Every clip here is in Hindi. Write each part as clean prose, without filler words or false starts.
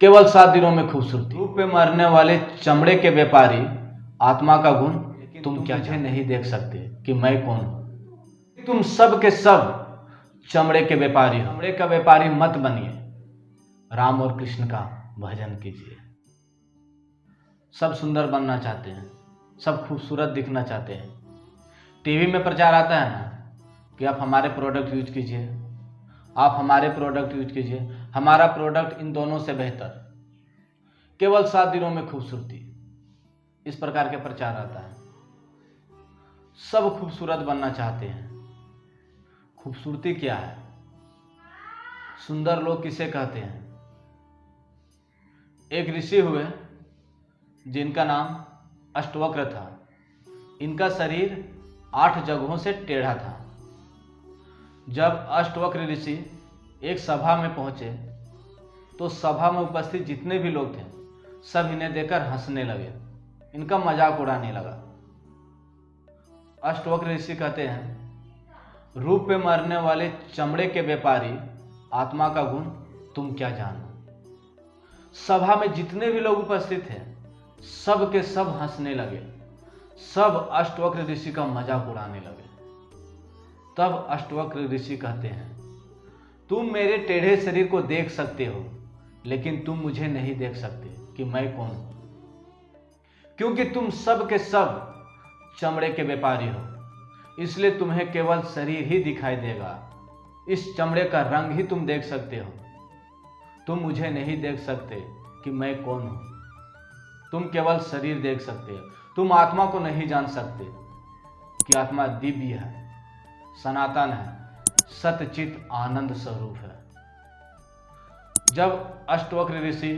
केवल 7 दिनों में खूबसूरती। रूप पे मरने वाले चमड़े के व्यापारी, आत्मा का गुण तुम क्या मुझे नहीं देख सकते कि मैं कौन हूं। तुम सब के सब चमड़े के व्यापारी हो। चमड़े का व्यापारी मत बनिए, राम और कृष्ण का भजन कीजिए। सब सुंदर बनना चाहते हैं, सब खूबसूरत दिखना चाहते हैं। टीवी में प्रचार आता है ना कि आप हमारे प्रोडक्ट यूज कीजिए, आप हमारे प्रोडक्ट यूज कीजिए, हमारा प्रोडक्ट इन दोनों से बेहतर, केवल 7 दिनों में खूबसूरती, इस प्रकार के प्रचार आता है। सब खूबसूरत बनना चाहते हैं। खूबसूरती क्या है? सुंदर लोग किसे कहते हैं? एक ऋषि हुए जिनका नाम अष्टवक्र था। इनका शरीर 8 जगहों से टेढ़ा था। जब अष्टवक्र ऋषि एक सभा में पहुंचे तो सभा में उपस्थित जितने भी लोग थे सब इन्हें देखकर हंसने लगे, इनका मजाक उड़ाने लगा। अष्टवक्र ऋषि कहते हैं, रूप पे मरने वाले चमड़े के व्यापारी, आत्मा का गुण तुम क्या जानो। सभा में जितने भी लोग उपस्थित थे सब के सब हंसने लगे, सब अष्टवक्र ऋषि का मजाक उड़ाने लगे। तब अष्टवक्र ऋषि कहते हैं, तुम मेरे टेढ़े शरीर को देख सकते हो लेकिन तुम मुझे नहीं देख सकते कि मैं कौन हूं, क्योंकि तुम सब के सब चमड़े के व्यापारी हो, इसलिए तुम्हें केवल शरीर ही दिखाई देगा। इस चमड़े का रंग ही तुम देख सकते हो, तुम मुझे नहीं देख सकते कि मैं कौन हूं। तुम केवल शरीर देख सकते हो, तुम आत्मा को नहीं जान सकते कि आत्मा दिव्य है, सनातन है, सतचित आनंद स्वरूप है। जब अष्टवक्र ऋषि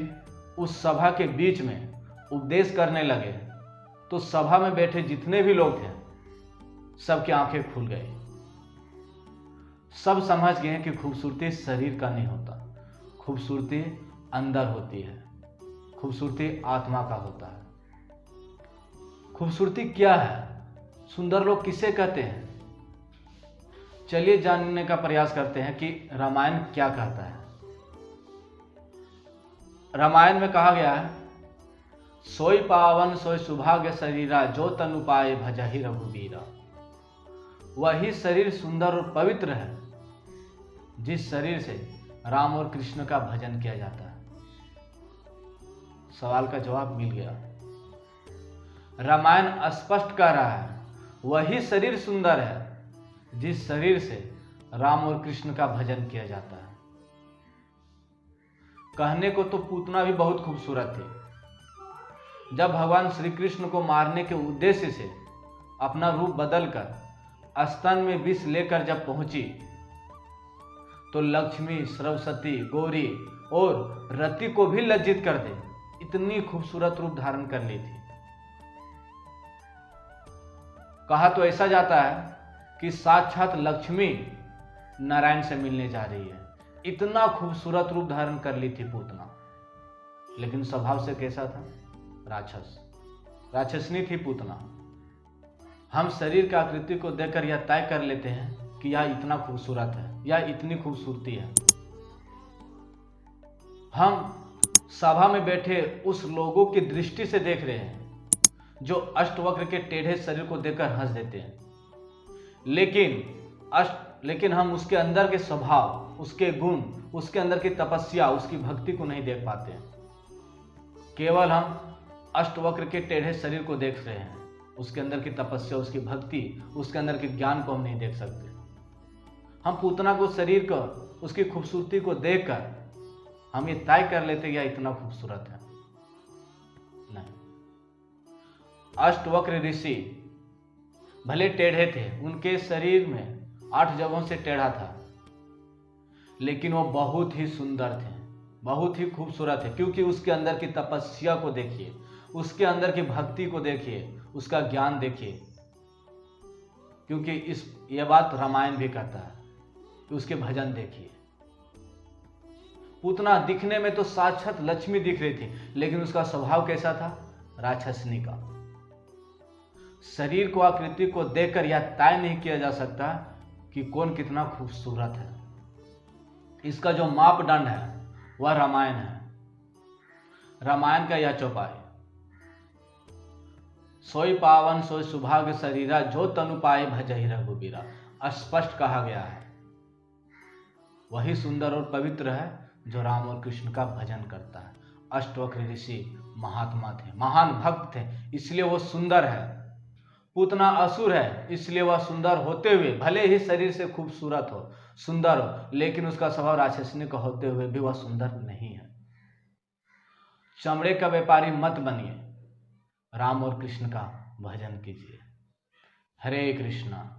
उस सभा के बीच में उपदेश करने लगे तो सभा में बैठे जितने भी लोग थे सबकी आंखें खुल गई। सब समझ गए कि खूबसूरती शरीर का नहीं होता, खूबसूरती अंदर होती है, खूबसूरती आत्मा का होता है। खूबसूरती क्या है? सुंदर लोग किसे कहते हैं? चलिए जानने का प्रयास करते हैं कि रामायण क्या कहता है। रामायण में कहा गया है, सोई पावन सोई सुभाग्य शरीरा, जो तनु पाए भजहि रघुबीरा। वही शरीर सुंदर और पवित्र है जिस शरीर से राम और कृष्ण का भजन किया जाता है। सवाल का जवाब मिल गया। रामायण स्पष्ट कर रहा है, वही शरीर सुंदर है जिस शरीर से राम और कृष्ण का भजन किया जाता है। कहने को तो पूतना भी बहुत खूबसूरत थी। जब भगवान श्री कृष्ण को मारने के उद्देश्य से अपना रूप बदलकर स्तन में विष लेकर जब पहुंची तो लक्ष्मी, सरस्वती, गौरी और रति को भी लज्जित कर दे इतनी खूबसूरत रूप धारण कर ली थी। कहा तो ऐसा जाता है कि साक्षात लक्ष्मी नारायण से मिलने जा रही है, इतना खूबसूरत रूप धारण कर ली थी पूतना। लेकिन स्वभाव से कैसा था? राक्षस, राक्षसनी थी पूतना। हम शरीर की आकृति को देखकर यह तय कर लेते हैं कि यह इतना खूबसूरत है, यह इतनी खूबसूरती है। हम सभा में बैठे उस लोगों की दृष्टि से देख रहे हैं जो अष्टवक्र के टेढ़े शरीर को देखकर हंस देते हैं, लेकिन हम उसके अंदर के स्वभाव, उसके गुण, उसके अंदर की तपस्या, उसकी भक्ति को नहीं देख पाते हैं। केवल हम अष्टवक्र के टेढ़े शरीर को देख रहे हैं, उसके अंदर की तपस्या, उसकी भक्ति, उसके अंदर के ज्ञान को हम नहीं देख सकते। हम पूतना को, शरीर को, उसकी खूबसूरती को देखकर हम ये तय कर लेते यह इतना खूबसूरत है। नहीं, अष्टवक्र ऋषि भले टेढ़े थे, उनके शरीर में 8 जगहों से टेढ़ा था, लेकिन वो बहुत ही सुंदर थे, बहुत ही खूबसूरत है। क्योंकि उसके अंदर की तपस्या को देखिए, उसके अंदर की भक्ति को देखिए, उसका ज्ञान देखिए। क्योंकि यह बात रामायण भी कहता है कि उसके भजन देखिए। पूतना दिखने में तो साक्षात लक्ष्मी दिख रही थी, लेकिन उसका स्वभाव कैसा था? राक्षसनी का। शरीर को, आकृति को देखकर यह तय नहीं किया जा सकता कि कौन कितना खूबसूरत है। इसका जो मापदंड है वह रामायण है। रामायण का यह चौपाई। सोई पावन सोई सुभाग्य शरीरा, जो तनु पाए भजहि रघुबीरा। स्पष्ट कहा गया है वही सुंदर और पवित्र है जो राम और कृष्ण का भजन करता है। अष्टवक्र ऋषि महात्मा थे, महान भक्त थे, इसलिए वो सुंदर है। पूतना असुर है, इसलिए वह सुंदर होते हुए, भले ही शरीर से खूबसूरत हो, सुंदर हो, लेकिन उसका स्वभाव राक्षसनिक होते हुए भी वह सुंदर नहीं है। चमड़े का व्यापारी मत बनिए, राम और कृष्ण का भजन कीजिए। हरे कृष्णा।